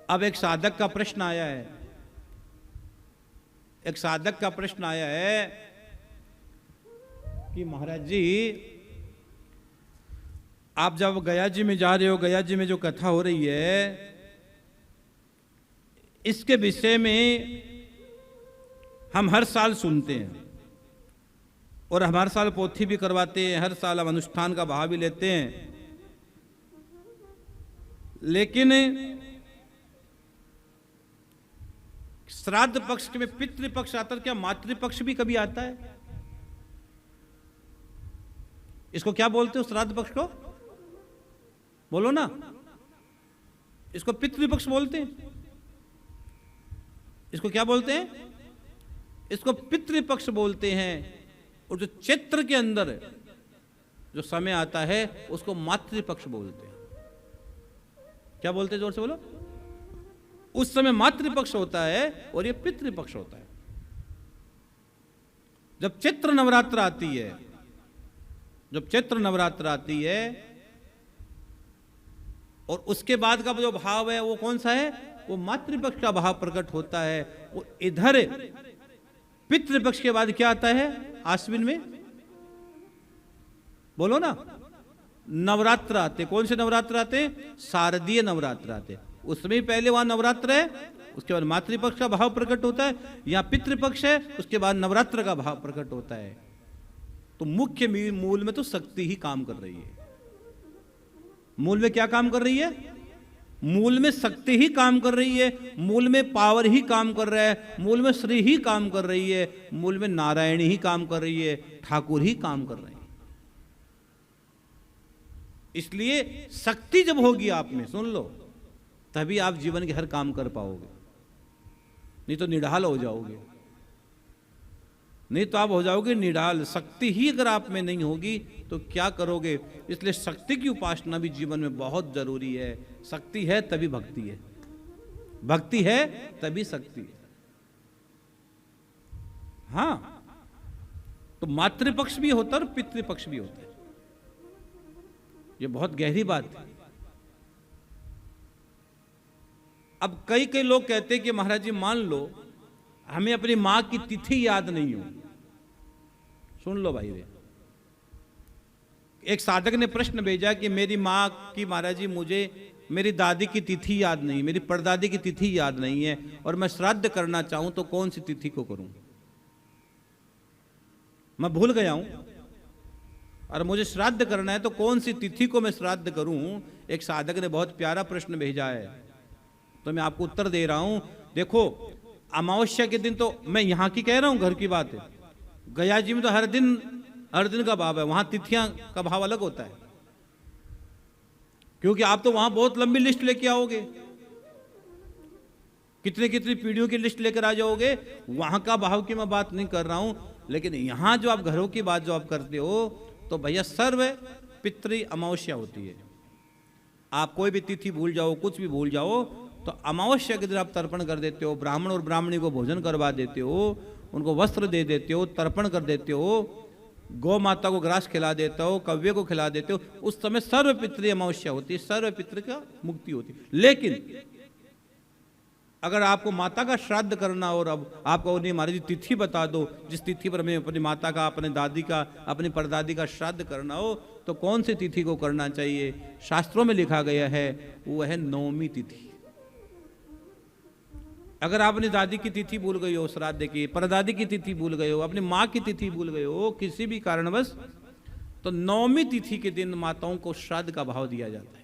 अब एक साधक का प्रश्न आया है, एक साधक का प्रश्न आया है कि महाराज जी, आप जब गया जी में जा रहे हो, गया जी में जो कथा हो रही है, इसके विषय में हम हर साल सुनते हैं और हम हर साल पोथी भी करवाते हैं, हर साल हम अनुष्ठान का भाव भी लेते हैं, लेकिन श्राद्ध पक्ष में पितृपक्ष आता है, क्या मातृपक्ष भी कभी आता है? इसको क्या बोलते हो श्राद्ध पक्ष को? बोलो ना। इसको पितृपक्ष बोलते हैं। इसको क्या बोलते हैं? इसको पितृपक्ष बोलते हैं। और जो चैत्र के अंदर जो समय आता है उसको मातृपक्ष बोलते हैं। क्या बोलते हैं? जोर से बोलो। उस समय मातृपक्ष होता है और ये पितृपक्ष होता है। जब चैत्र नवरात्र आती है, जब चैत्र नवरात्र आती है और उसके बाद का जो भाव है वो कौन सा है? वो मातृपक्ष का भाव प्रकट होता है। वो इधर पितृपक्ष के बाद क्या आता है? आश्विन में बोलो ना, नवरात्र आते। कौन से नवरात्र आते? शारदीय नवरात्र आते। उसमें पहले वहां नवरात्र है, उसके बाद मातृपक्ष का भाव प्रकट होता है। यहां पितृपक्ष है, उसके बाद नवरात्र का भाव प्रकट होता है। तो मुख्य मूल में तो शक्ति ही काम कर रही है। मूल में क्या काम कर रही है? मूल में शक्ति ही काम कर रही है, मूल में पावर ही काम कर रहा है, मूल में श्री ही काम कर रही है, मूल में नारायण ही काम कर रही है, ठाकुर ही काम कर रहे हैं। इसलिए शक्ति जब होगी आप में, सुन लो, तभी आप जीवन के हर काम कर पाओगे, नहीं तो निढाल हो जाओगे। नहीं तो आप हो जाओगे निढाल। शक्ति ही अगर आप में नहीं होगी तो क्या करोगे? इसलिए शक्ति की उपासना भी जीवन में बहुत जरूरी है। शक्ति है तभी भक्ति है, भक्ति है तभी शक्ति है। हाँ, तो मातृपक्ष भी होता है और पितृपक्ष भी होता है। ये बहुत गहरी बात है। अब कई कई लोग कहते हैं कि महाराज जी मान लो हमें अपनी मां की तिथि याद नहीं हो। सुन लो भाई रे, एक साधक ने प्रश्न भेजा कि मेरी मां की, महाराज जी मुझे मेरी दादी की तिथि याद नहीं, मेरी परदादी की तिथि याद नहीं है और मैं श्राद्ध करना चाहूं तो कौन सी तिथि को करूं? मैं भूल गया हूं और मुझे श्राद्ध करना है तो कौन सी तिथि को मैं श्राद्ध करूं? एक साधक ने बहुत प्यारा प्रश्न भेजा है, तो मैं आपको उत्तर दे रहा हूं। देखो, अमावस्या के दिन तो मैं यहां की कह रहा हूं, घर की बात है। गया जी में तो हर दिन का भाव है, वहां तिथियां का भाव अलग होता है, क्योंकि आप तो वहां बहुत लंबी लिस्ट लेके आओगे, कितने कितनी पीढ़ियों की लिस्ट लेकर आ जाओगे। वहां का भाव की मैं बात नहीं कर रहा हूं, लेकिन यहां जो आप घरों की बात जो आप करते हो, तो भैया सर्व पितृ अमावस्या होती है। आप कोई भी तिथि भूल जाओ, कुछ भी भूल जाओ, तो अमावस्या के दिन आप तर्पण कर देते हो, ब्राह्मण और ब्राह्मणी को भोजन करवा देते हो, उनको वस्त्र दे देते हो, तर्पण कर देते हो, गौ माता को ग्रास खिला देते हो, कव्य को खिला देते हो। उस समय सर्व पितृ अमावस्या होती है, सर्व पितृ का मुक्ति होती है। लेकिन अगर आपको माता का श्राद्ध करना और अब आपको नहीं महाराज जी तिथि बता दो जिस तिथि पर हमें अपनी माता का, अपने दादी का, अपनी परदादी का श्राद्ध करना हो, तो कौन सी तिथि को करना चाहिए? शास्त्रों में लिखा गया है वो है नवमी तिथि। अगर आप अपनी दादी की तिथि भूल गए हो, श्राद्ध की, परदादी की तिथि भूल गए हो, अपनी माँ की तिथि भूल गए हो किसी भी कारणवश, तो नवमी तिथि के दिन माताओं को श्राद्ध का भाव दिया जाता है।